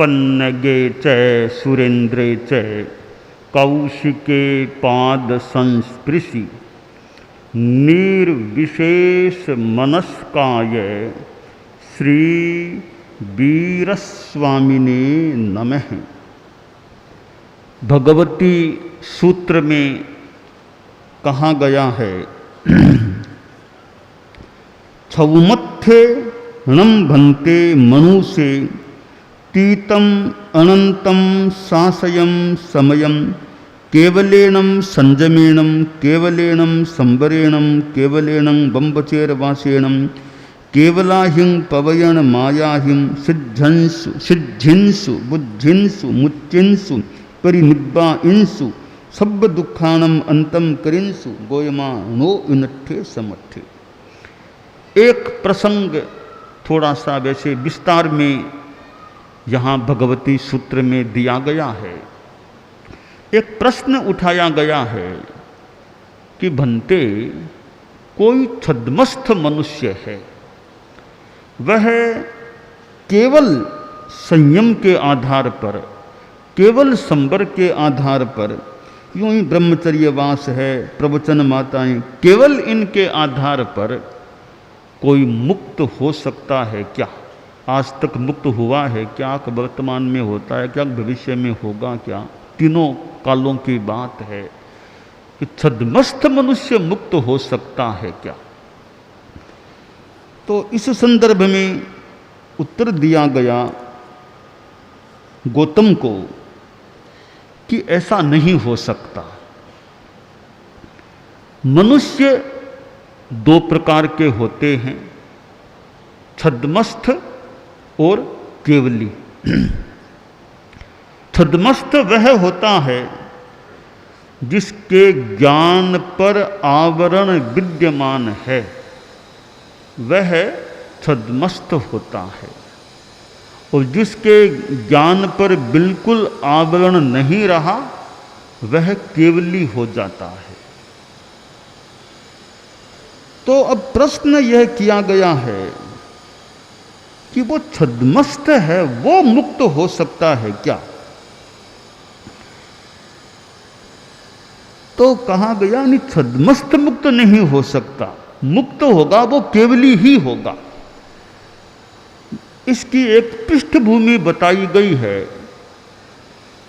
पन्नगे च सुरेन्द्रे च कौशिके पाद संस्पृशि निर्विशेष मनस्काय श्री वीरस्वामिने नमः। भगवती सूत्र में कहा गया है छौमत्थे णम भन्ते मनुषे तीतम अनंतम सासयम समयम केवलेनम संजमेणम केवलेनम संबरेणम केवलेनम बंबचेरवासेणम केवलाहिं पवयन मायाहिं सिद्धिंसु बुद्धिंसु मुच्चिंसु परिनिब्बा इंसु सब दुखानम अंतम करिंसु गोयमा नो विनठे समठे। एक प्रसंग थोड़ा सा वैसे विस्तार में यहाँ भगवती सूत्र में दिया गया है। एक प्रश्न उठाया गया है कि भन्ते कोई छद्मस्थ मनुष्य है, वह केवल संयम के आधार पर, केवल संबर के आधार पर, यूं ही ब्रह्मचर्यवास है, प्रवचन माताएं, केवल इनके आधार पर कोई मुक्त हो सकता है क्या? आज तक मुक्त हुआ है क्या? वर्तमान में होता है क्या? भविष्य में होगा क्या? तीनों कालों की बात है कि छद्मस्थ मनुष्य मुक्त हो सकता है क्या? तो इस संदर्भ में उत्तर दिया गया गौतम को कि ऐसा नहीं हो सकता। मनुष्य दो प्रकार के होते हैं, छद्मस्थ और केवली। छद्मस्थ वह होता है जिसके ज्ञान पर आवरण विद्यमान है, वह छद्मस्थ होता है। और जिसके ज्ञान पर बिल्कुल आवरण नहीं रहा, वह केवली हो जाता है। तो अब प्रश्न यह किया गया है कि वो छद्मस्थ है, वो मुक्त हो सकता है क्या? तो कहा गया नहीं, छद्मस्थ मुक्त नहीं हो सकता, मुक्त होगा वो केवली ही होगा। इसकी एक पृष्ठभूमि बताई गई है।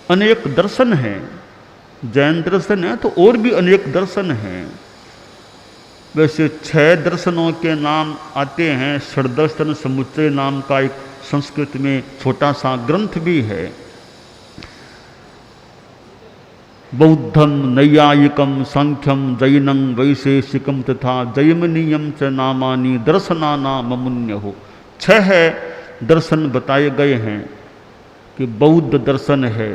अनेक दर्शन हैं, जैन दर्शन है तो और भी अनेक दर्शन हैं। वैसे 6 दर्शनों के नाम आते हैं। षड्दर्शन समुच्चय नाम का एक संस्कृत में छोटा सा ग्रंथ भी है। बौद्धम, नैयायिकम, सांख्यम, जैनम, वैशेषिकम तथा जैमिनीयम च नामानि दर्शनाना ममुन्यहो। 6 दर्शन बताए गए हैं कि बौद्ध दर्शन है,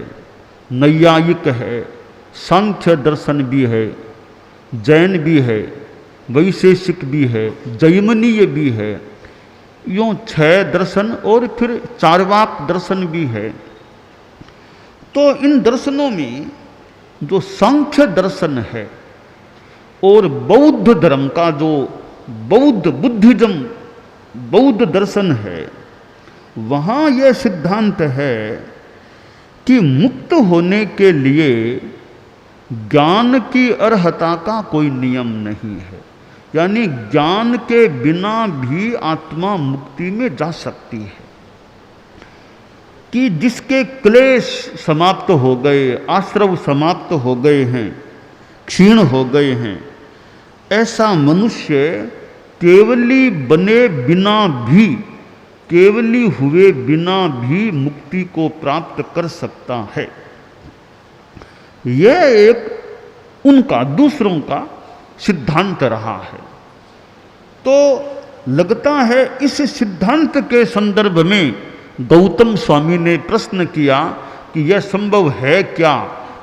नैयायिक है, सांख्य दर्शन भी है, जैन भी है, वैशेषिक भी है, जैमिनीय भी है। यूँ 6 दर्शन और फिर चार्वाक दर्शन भी है। तो इन दर्शनों में जो सांख्य दर्शन है और बौद्ध धर्म का जो बौद्ध बुद्धिज्म बौद्ध दर्शन है, वहाँ यह सिद्धांत है कि मुक्त होने के लिए ज्ञान की अर्हता का कोई नियम नहीं है। यानी ज्ञान के बिना भी आत्मा मुक्ति में जा सकती है। कि जिसके क्लेश समाप्त हो गए, आश्रव समाप्त हो गए हैं, क्षीण हो गए हैं, ऐसा मनुष्य केवली बने बिना भी, केवली हुए बिना भी मुक्ति को प्राप्त कर सकता है। यह एक उनका, दूसरों का सिद्धांत रहा है। तो लगता है इस सिद्धांत के संदर्भ में गौतम स्वामी ने प्रश्न किया कि यह संभव है क्या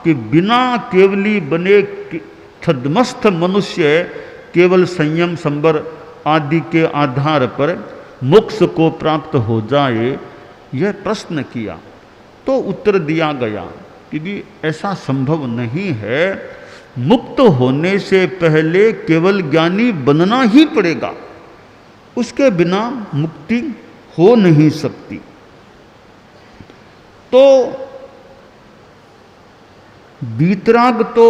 कि बिना केवली बने छद्मस्थ मनुष्य केवल संयम, संबर आदि के आधार पर मोक्ष को प्राप्त हो जाए? यह प्रश्न किया तो उत्तर दिया गया कि ऐसा संभव नहीं है। मुक्त होने से पहले केवल ज्ञानी बनना ही पड़ेगा, उसके बिना मुक्ति हो नहीं सकती। तो वीतराग तो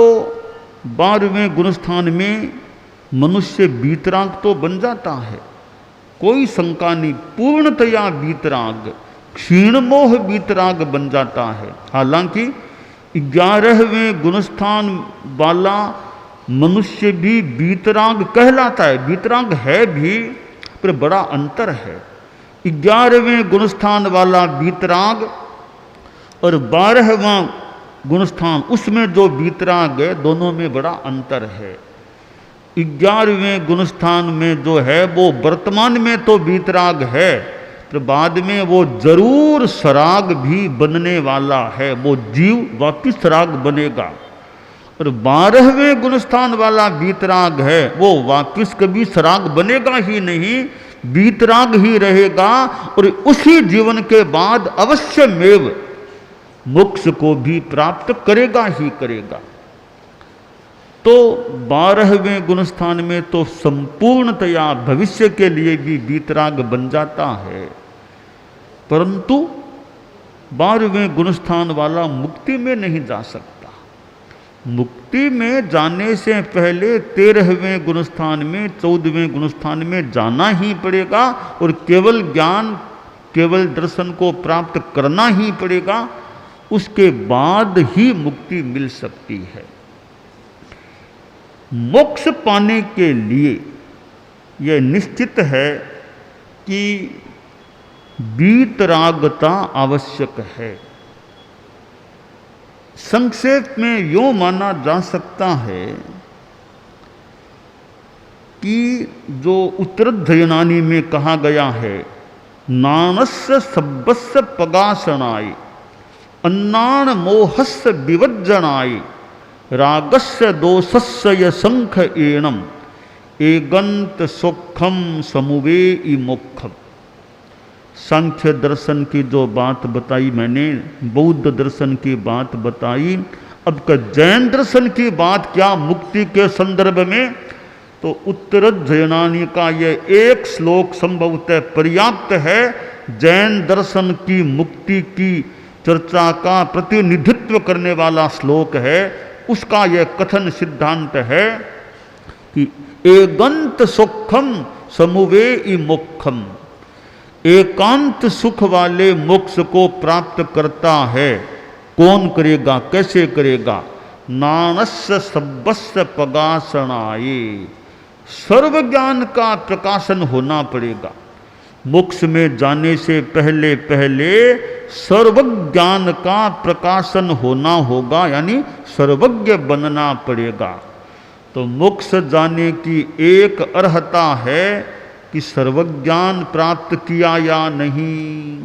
12वें गुणस्थान में मनुष्य वीतराग तो बन जाता है, कोई शंका नहीं, पूर्णतया वीतराग, क्षीण मोह वीतराग बन जाता है। हालांकि 11वें गुणस्थान वाला मनुष्य भी वीतराग कहलाता है, वीतराग है भी, पर बड़ा अंतर है। 11वें गुणस्थान वाला वीतराग और 12वां गुणस्थान, उसमें जो वीतराग है, दोनों में बड़ा अंतर है। 11वें गुणस्थान में जो है वो वर्तमान में तो वीतराग है, तो बाद में वो जरूर सराग भी बनने वाला है, वो जीव वापिस सराग बनेगा। और 12वें गुणस्थान वाला वीतराग है, वो वापिस कभी सराग बनेगा ही नहीं, वीतराग ही रहेगा, और उसी जीवन के बाद अवश्यमेव मोक्ष को भी प्राप्त करेगा ही करेगा। तो 12वें गुणस्थान में तो संपूर्णतया भविष्य के लिए भी वीतराग बन जाता है, परंतु 12वें गुणस्थान वाला मुक्ति में नहीं जा सकता। मुक्ति में जाने से पहले 13वें गुणस्थान में, 14वें गुणस्थान में जाना ही पड़ेगा, और केवल ज्ञान, केवल दर्शन को प्राप्त करना ही पड़ेगा, उसके बाद ही मुक्ति मिल सकती है। मोक्ष पाने के लिए यह निश्चित है कि वीतरागता आवश्यक है। संक्षेप में यूं माना जा सकता है कि जो उत्तरध्ययनानि में कहा गया है, नानस्य सब्बस्य पगासनाय अन्नान मोहस्य विवर्जनाय रागस्य दोषस्य शंख एणम एगंत सुखम समुवे मोक्षम। सांख्य दर्शन की जो बात बताई मैंने, बौद्ध दर्शन की बात बताई, अब का जैन दर्शन की बात क्या मुक्ति के संदर्भ में, तो उत्तरध्ययनानि का यह एक श्लोक संभवतः पर्याप्त है। जैन दर्शन की मुक्ति की चर्चा का प्रतिनिधित्व करने वाला श्लोक है, उसका यह कथन सिद्धांत है कि एगंत सुखम समुवे मोक्षम, एकांत सुख वाले मोक्ष को प्राप्त करता है। कौन करेगा, कैसे करेगा? नानस्य सब्बस्य प्रकाशनाय, सर्व ज्ञान का प्रकाशन होना पड़ेगा। मोक्ष में जाने से पहले पहले सर्वज्ञान का प्रकाशन होना होगा, यानी सर्वज्ञ बनना पड़ेगा। तो मोक्ष जाने की एक अर्हता है कि सर्वज्ञान प्राप्त किया या नहीं।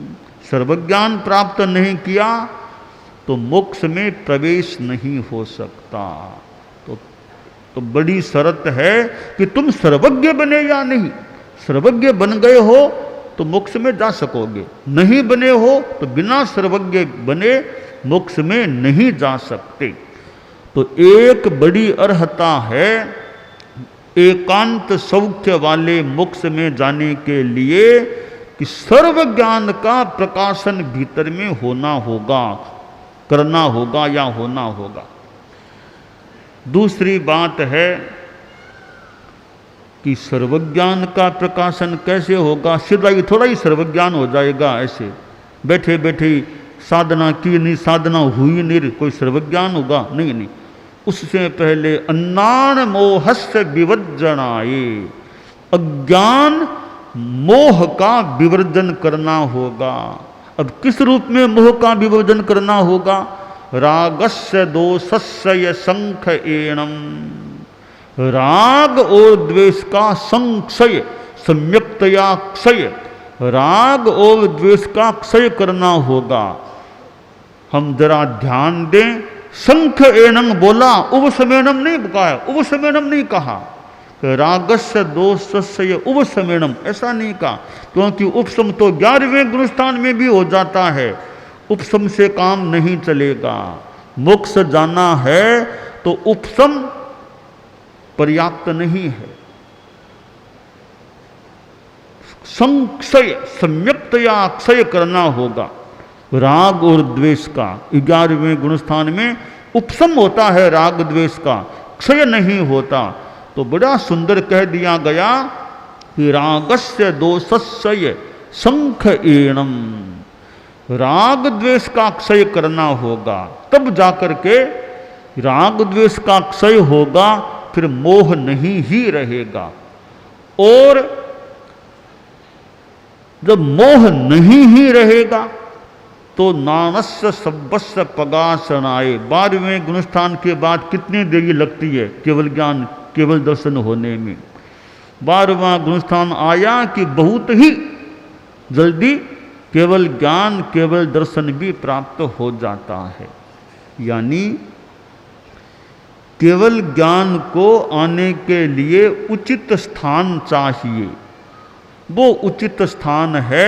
सर्वज्ञान प्राप्त नहीं किया तो मोक्ष में प्रवेश नहीं हो सकता। तो बड़ी शर्त है कि तुम सर्वज्ञ बने या नहीं। सर्वज्ञ बन गए हो तो मोक्ष में जा सकोगे, नहीं बने हो तो बिना सर्वज्ञ बने मोक्ष में नहीं जा सकते। तो एक बड़ी अर्हता है एकांत सौख्य वाले मोक्ष में जाने के लिए कि सर्व ज्ञान का प्रकाशन भीतर में होना होगा, करना होगा या होना होगा। दूसरी बात है कि सर्वज्ञान का प्रकाशन कैसे होगा? सीधा ही थोड़ा ही सर्वज्ञान हो जाएगा ऐसे बैठे बैठे साधना की नहीं, साधना हुई नहीं, कोई सर्वज्ञान होगा? नहीं नहीं, उससे पहले अन्नान मोहस्य विवर्जनाय, अज्ञान मोह का विवर्जन करना होगा। अब किस रूप में मोह का विवर्जन करना होगा? रागस्य दोषस्य शंख एणम, राग और द्वेष का संक्षय, सम्यक्तया क्षय, राग और द्वेष का क्षय करना होगा। हम जरा ध्यान दें, शंख एणम बोला, उपशमेनम नहीं कहा, उपशमेनम नहीं कहा, रागस्य दोषस्य उपशमेनम ऐसा नहीं कहा, क्योंकि उपशम तो 11वें गुणस्थान में भी हो जाता है। उपशम से काम नहीं चलेगा। मोक्ष जाना है तो उपशम पर्याप्त नहीं है। संक्षय, सम्यक्तया क्षय करना होगा। राग और द्वेष का। 11वें गुणस्थान में उपशम होता है राग द्वेष का, क्षय नहीं होता। तो बड़ा सुंदर कह दिया गया कि रागस्य दोषस्य शंख एणम, राग द्वेष का क्षय करना होगा, तब जाकर के राग द्वेष का क्षय होगा, फिर मोह नहीं ही रहेगा। और जब मोह नहीं ही रहेगा तो नानस्य सब्बस्य पगासनाए। 12वें गुणस्थान के बाद कितनी देरी लगती है केवल ज्ञान, केवल दर्शन होने में? 12वां गुणस्थान आया कि बहुत ही जल्दी केवल ज्ञान, केवल दर्शन भी प्राप्त हो जाता है। यानी केवल ज्ञान को आने के लिए उचित स्थान चाहिए। वो उचित स्थान है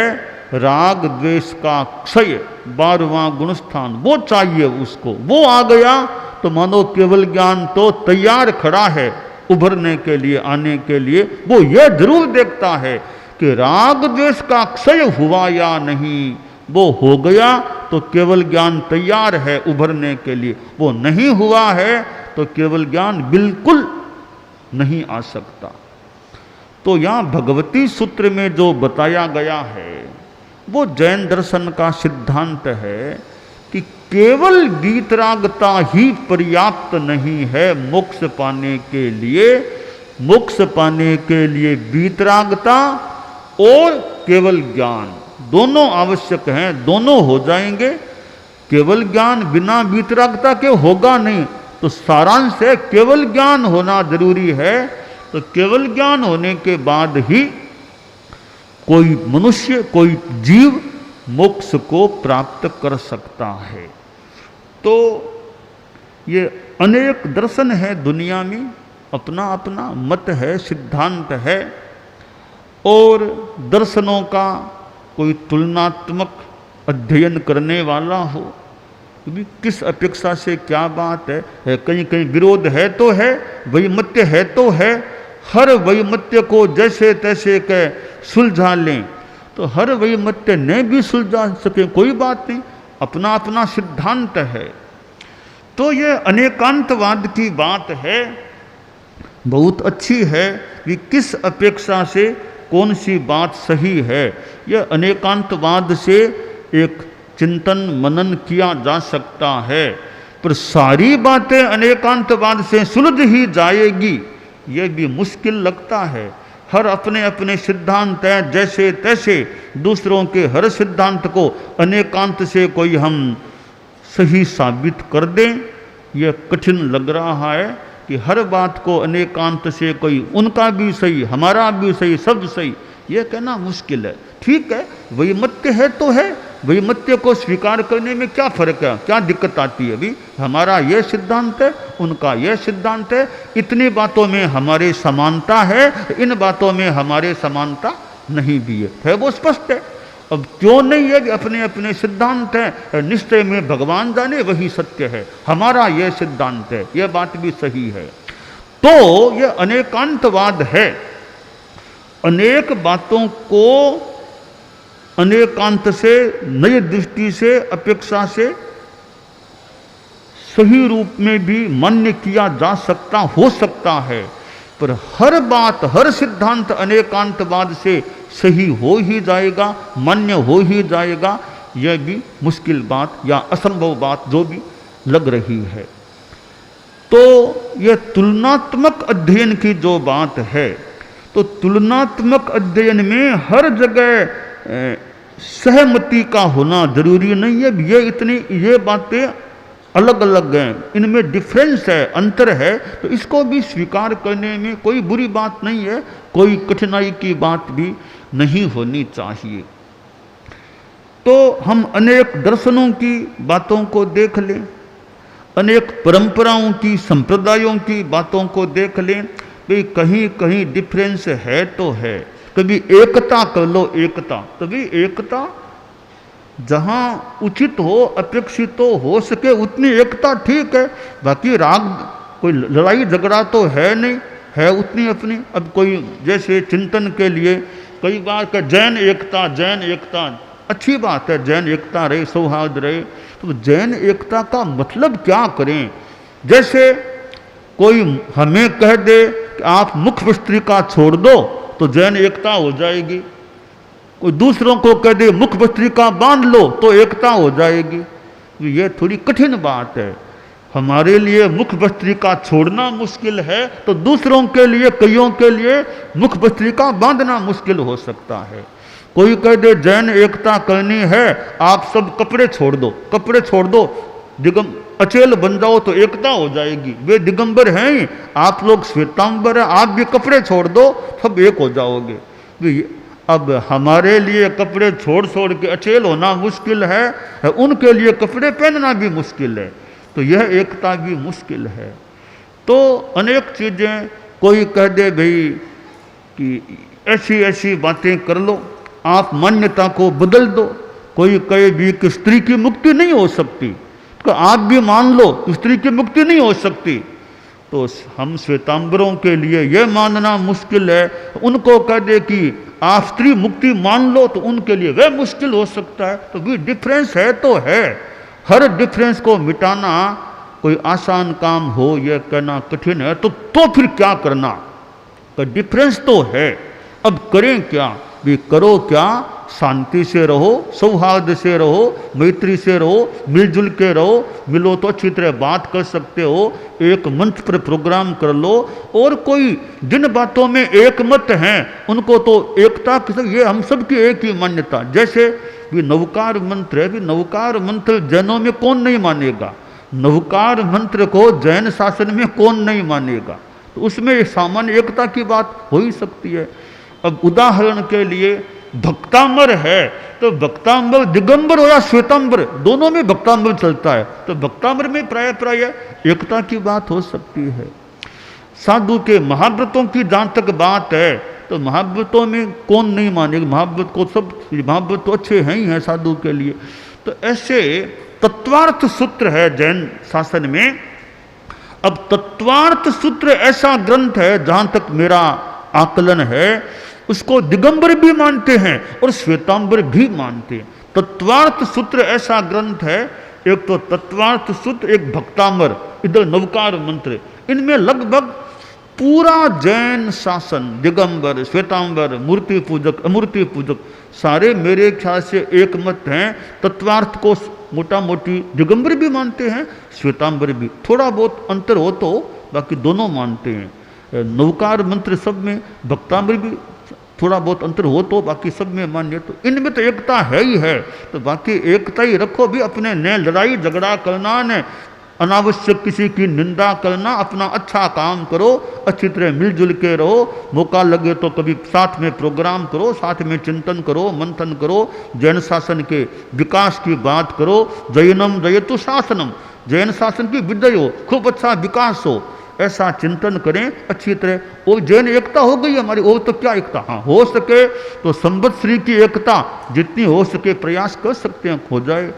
राग द्वेष का क्षय, 12वां गुणस्थान, वो चाहिए उसको। वो आ गया तो मानो केवल ज्ञान तो तैयार खड़ा है उभरने के लिए, आने के लिए। वो ये जरूर देखता है कि राग द्वेष का क्षय हुआ या नहीं। वो हो गया तो केवल ज्ञान तैयार है उभरने के लिए। वो नहीं हुआ है तो केवल ज्ञान बिल्कुल नहीं आ सकता। तो यहाँ भगवती सूत्र में जो बताया गया है वो जैन दर्शन का सिद्धांत है कि केवल वीतरागता ही पर्याप्त नहीं है मोक्ष पाने के लिए। मोक्ष पाने के लिए वीतरागता और केवल ज्ञान दोनों आवश्यक हैं, दोनों हो जाएंगे। केवल ज्ञान बिना वीतरागता के होगा नहीं। तो सारांश है केवल ज्ञान होना जरूरी है। तो केवल ज्ञान होने के बाद ही कोई मनुष्य, कोई जीव मोक्ष को प्राप्त कर सकता है। तो ये अनेक दर्शन है दुनिया में, अपना अपना मत है, सिद्धांत है। और दर्शनों का कोई तुलनात्मक अध्ययन करने वाला हो तो भी किस अपेक्षा से क्या बात है, कहीं कहीं विरोध है तो है, वैमत्य है तो है। हर वैमत्य को जैसे तैसे के सुलझा लें तो हर वैमत्य ने भी सुलझा सके, कोई बात नहीं, अपना अपना सिद्धांत है। तो ये अनेकांतवाद की बात है, बहुत अच्छी है कि किस अपेक्षा से कौन सी बात सही है। यह अनेकांतवाद से एक चिंतन मनन किया जा सकता है, पर सारी बातें अनेकांतवाद से सुलझ ही जाएगी ये भी मुश्किल लगता है। हर अपने अपने सिद्धांत हैं, जैसे तैसे दूसरों के हर सिद्धांत को अनेकांत से कोई हम सही साबित कर दें, यह कठिन लग रहा है कि हर बात को अनेकांत से कोई उनका भी सही, हमारा भी सही, सब सही, यह कहना मुश्किल है। ठीक है, वैमत्य है तो है, वैमत्य को स्वीकार करने में क्या फर्क है, क्या दिक्कत आती है? अभी हमारा यह सिद्धांत है, उनका यह सिद्धांत है, इतनी बातों में हमारे समानता है, इन बातों में हमारे समानता नहीं भी है वो स्पष्ट है। अब क्यों नहीं है कि अपने अपने सिद्धांत है, निश्चय में भगवान जाने वही सत्य है, हमारा यह सिद्धांत है, यह बात भी सही है। तो यह अनेकांतवाद है। अनेक बातों को अनेकांत से, नई दृष्टि से, अपेक्षा से सही रूप में भी मान्य किया जा सकता, हो सकता है, पर हर बात, हर सिद्धांत अनेकांतवाद से सही हो ही जाएगा, मान्य हो ही जाएगा, यह भी मुश्किल बात या असंभव बात जो भी लग रही है। तो यह तुलनात्मक अध्ययन की जो बात है, तो तुलनात्मक अध्ययन में हर जगह सहमति का होना जरूरी नहीं है। ये बातें अलग अलग हैं, इनमें डिफरेंस है, अंतर है, तो इसको भी स्वीकार करने में कोई बुरी बात नहीं है, कोई कठिनाई की बात भी नहीं होनी चाहिए। तो हम अनेक दर्शनों की बातों को देख लें, अनेक परंपराओं की, संप्रदायों की बातों को देख लें, भाई कहीं कहीं डिफरेंस है तो है। कभी एकता कर लो, एकता, तभी एकता जहाँ उचित हो, अपेक्षित हो सके उतनी एकता ठीक है। बाकी राग, कोई लड़ाई झगड़ा तो है नहीं, है उतनी अपनी। अब कोई जैसे चिंतन के लिए कई बार का जैन एकता, जैन एकता, अच्छी बात है, जैन एकता रहे, सौहार्द रहे। तो जैन एकता का मतलब क्या करें? जैसे कोई हमें कह दे कि आप मुख भस्त्रिका छोड़ दो तो जैन एकता हो जाएगी, कोई दूसरों को कह दे मुख भस्त्रिका बांध लो तो एकता हो जाएगी। ये थोड़ी कठिन बात है। हमारे लिए मुख भस्त्रिका छोड़ना मुश्किल है तो दूसरों के लिए, कईयों के लिए मुख भस्त्रिका बांधना मुश्किल हो सकता है। कोई कह दे जैन एकता करनी है, आप सब कपड़े छोड़ दो, कपड़े छोड़ दो, अचेल बन जाओ तो एकता हो जाएगी। वे दिगंबर हैं ही, आप लोग श्वेतांबर हैं, आप भी कपड़े छोड़ दो, सब एक हो जाओगे। अब हमारे लिए कपड़े छोड़ छोड़ के अचेल होना मुश्किल है, उनके लिए कपड़े पहनना भी मुश्किल है, तो यह एकता भी मुश्किल है। तो अनेक चीज़ें, कोई कह दे भाई कि ऐसी ऐसी बातें कर लो, आप मान्यता को बदल दो। कोई कहे भी कि स्त्री की मुक्ति नहीं हो सकती, तो आप भी मान लो स्त्री की मुक्ति नहीं हो सकती। तो हम श्वेतांबरों के लिए यह मानना मुश्किल है, उनको कह दे कि आप स्त्री मुक्ति मान लो तो उनके लिए वह मुश्किल हो सकता है। तो भी डिफरेंस है तो है, हर डिफरेंस को मिटाना कोई आसान काम हो यह कहना कठिन है। तो फिर क्या करना? तो डिफरेंस तो है, अब करें क्या? भी करो क्या? शांति से रहो, सौहार्द से रहो, मैत्री से रहो, मिलजुल के रहो। मिलो तो अच्छी तरह बात कर सकते हो, एक मंच पर प्रोग्राम कर लो। और कोई जिन बातों में एक मत हैं उनको तो एकता की, ये हम सब की एक ही मान्यता। जैसे भी नवकार मंत्र है, भी नवकार मंत्र जैनों में कौन नहीं मानेगा? नवकार मंत्र को जैन शासन में कौन नहीं मानेगा? तो उसमें सामान्य एकता की बात हो ही सकती है। अब उदाहरण के लिए भक्तांबर है, तो भक्तांबर दिगंबर हो या श्वेतांबर, दोनों में भक्तांबर चलता है, तो भक्तांबर में प्राय प्राय एकता की बात हो सकती है। साधु के महाव्रतों की जहाँ तक बात है, तो महाव्रतों में कौन नहीं मानेगा? महाव्रत को सब, महाव्रत तो अच्छे हैं ही हैं साधु के लिए। तो ऐसे तत्वार्थ सूत्र है जैन शासन में। अब तत्वार्थ सूत्र ऐसा ग्रंथ है, जहाँ तक मेरा आकलन है, उसको दिगंबर भी मानते हैं और श्वेतांबर भी मानते हैं। तत्वार्थ सूत्र ऐसा ग्रंथ है, एक तो तत्वार्थ सूत्र, एक भक्तांबर, इधर नवकार मंत्र, इनमें लगभग पूरा जैन शासन, दिगंबर, श्वेतांबर, मूर्ति पूजक, अमूर्ति पूजक, सारे मेरे ख्याल से एक मत हैं। तत्वार्थ को मोटा मोटी दिगंबर भी मानते हैं, श्वेतांबर भी, थोड़ा बहुत अंतर हो तो बाकी दोनों मानते हैं। नवकार मंत्र सब में, भक्तांबर भी थोड़ा बहुत अंतर हो तो बाकी सब में मान्य। तो इनमें तो एकता है ही है, तो बाकी एकता ही रखो भी। अपने ने लड़ाई झगड़ा करना, ने अनावश्यक किसी की निंदा करना, अपना अच्छा काम करो, अच्छी तरह मिलजुल के रहो। मौका लगे तो कभी साथ में प्रोग्राम करो, साथ में चिंतन करो, मंथन करो, जैन शासन के विकास की बात करो। जैनम जयतु शासनम, जैन शासन की विजय हो, खूब अच्छा विकास हो, ऐसा चिंतन करें अच्छी तरह। वो जैन एकता हो गई हमारी, और तो क्या एकता? हाँ, हो सके तो संवत्सरी की एकता जितनी हो सके प्रयास कर सकते हैं, हो जाए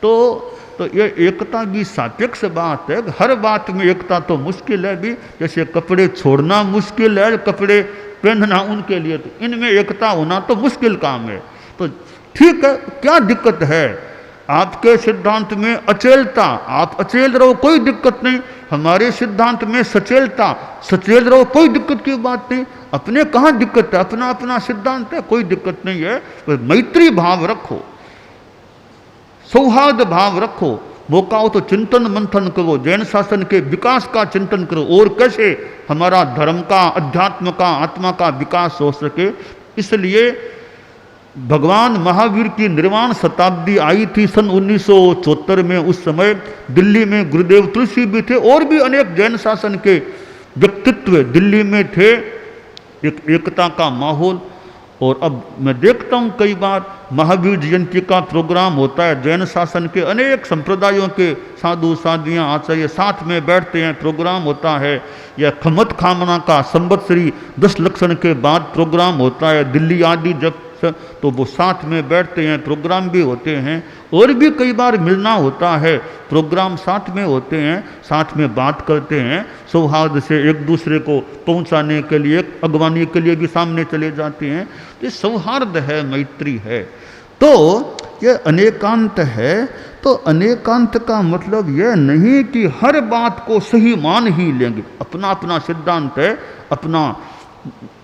तो ये एकता की सापेक्ष बात है। हर बात में एकता तो मुश्किल है भी, जैसे कपड़े छोड़ना मुश्किल है, कपड़े पहनना उनके लिए, तो इनमें एकता होना तो मुश्किल काम है। तो ठीक है, क्या दिक्कत है? आपके सिद्धांत में अचेलता, आप अचेल रहो, कोई दिक्कत नहीं। हमारे सिद्धांत में सचेलता, सचेल रहो, कोई दिक्कत की बात नहीं। अपने कहाँ दिक्कत है? अपना अपना सिद्धांत है, कोई दिक्कत नहीं है। तो मैत्री भाव रखो, सौहार्द भाव रखो, मौका हो तो चिंतन मंथन करो, जैन शासन के विकास का चिंतन करो, और कैसे हमारा धर्म का, अध्यात्म का, आत्मा का विकास हो सके। इसलिए भगवान महावीर की निर्वाण शताब्दी आई थी सन 1974 में। उस समय दिल्ली में गुरुदेव तुलसी भी थे, और भी अनेक जैन शासन के व्यक्तित्व दिल्ली में थे। एक एकता का माहौल। और अब मैं देखता हूँ कई बार महावीर जयंती का प्रोग्राम होता है, जैन शासन के अनेक संप्रदायों के साधु साध्वियाँ आचार्य साथ में बैठते हैं, प्रोग्राम होता है। या खमत खामना का संवत्सरी 10 लक्षण के बाद प्रोग्राम होता है दिल्ली आदि जब, तो वो साथ में बैठते हैं, प्रोग्राम भी होते हैं। और भी कई बार मिलना होता है, प्रोग्राम साथ में होते हैं, साथ में बात करते हैं, सौहार्द से एक दूसरे को पहुंचाने के लिए, अगवानी के लिए भी सामने चले जाते हैं। ये सौहार्द है, मैत्री है। तो ये अनेकांत है। तो अनेकांत का मतलब यह नहीं कि हर बात को सही मान ही लेंगे। अपना अपना सिद्धांत है, अपना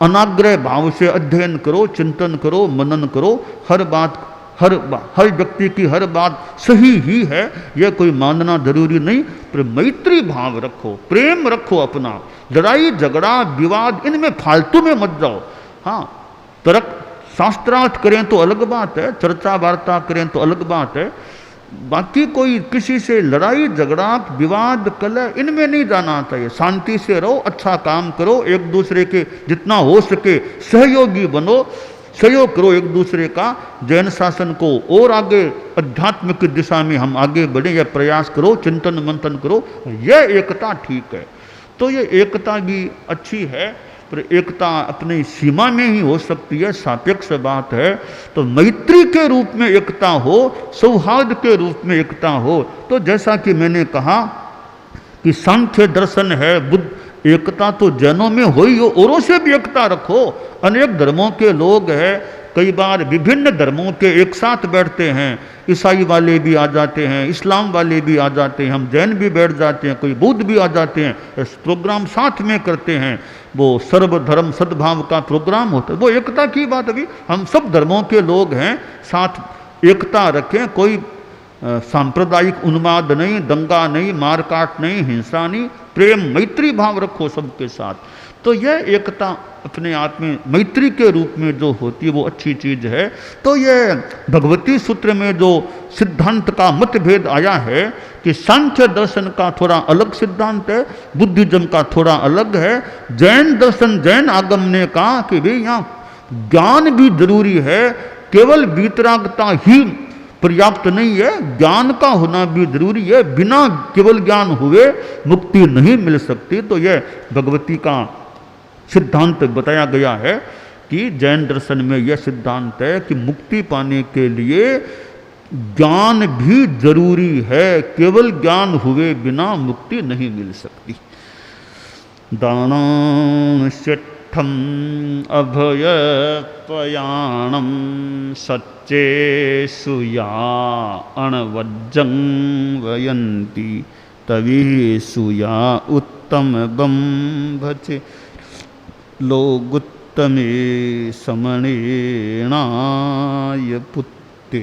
अनाग्रह भाव से अध्ययन करो, चिंतन करो, मनन करो। हर व्यक्ति की हर बात सही ही है, यह कोई मानना जरूरी नहीं। पर मैत्री भाव रखो, प्रेम रखो अपना। लड़ाई झगड़ा विवाद इनमें फालतू में मत जाओ। हाँ, तर्क शास्त्रार्थ करें तो अलग बात है, चर्चा वार्ता करें तो अलग बात है। बाकी कोई किसी से लड़ाई झगड़ा विवाद कलह इनमें नहीं जाना चाहिए। शांति से रहो, अच्छा काम करो, एक दूसरे के जितना हो सके सहयोगी बनो, सहयोग करो एक दूसरे का। जैन शासन को और आगे अध्यात्म की दिशा में हम आगे बढ़े, यह प्रयास करो, चिंतन मंथन करो। यह एकता ठीक है। तो ये एकता भी अच्छी है, पर एकता अपनी सीमा में ही हो सकती है, सापेक्ष बात है। तो मैत्री के रूप में एकता हो, सौहार्द के रूप में एकता हो। तो जैसा कि मैंने कहा कि सांख्य दर्शन है, बुद्ध, एकता तो जैनों में हो ही हो, औरों से भी एकता रखो। अनेक धर्मों के लोग हैं, कई बार विभिन्न धर्मों के एक साथ बैठते हैं। ईसाई वाले भी आ जाते हैं, इस्लाम वाले भी आ जाते हैं, हम जैन भी बैठ जाते हैं, कोई बुद्ध भी आ जाते हैं। इस प्रोग्राम साथ में करते हैं, वो सर्वधर्म सद्भाव का प्रोग्राम होता है। वो एकता की बात अभी, हम सब धर्मों के लोग हैं, साथ एकता रखें। कोई सांप्रदायिक उन्माद नहीं, दंगा नहीं, मारकाट नहीं, हिंसा नहीं, प्रेम मैत्री भाव रखो सबके साथ। तो यह एकता अपने आप में मैत्री के रूप में जो होती है वो अच्छी चीज़ है। तो यह भगवती सूत्र में जो सिद्धांत का मतभेद आया है कि सांख्य दर्शन का थोड़ा अलग सिद्धांत है, बुद्धिज्म का थोड़ा अलग है। जैन दर्शन, जैन आगम ने कहा कि भाई यहाँ ज्ञान भी जरूरी है, केवल वीतरागता ही पर्याप्त नहीं है, ज्ञान का होना भी जरूरी है। बिना केवल ज्ञान हुए मुक्ति नहीं मिल सकती। तो यह भगवती का सिद्धांत बताया गया है कि जैन दर्शन में यह सिद्धांत है कि मुक्ति पाने के लिए ज्ञान भी जरूरी है, केवल ज्ञान हुए बिना मुक्ति नहीं मिल सकती। दानांश्चित्थम अभय प्रयाणम सच्चे सुया अणवज्जं वयंती तवे सुया उत्तम बंभचे लोगुत्तमे समणेनाय पुत्ते।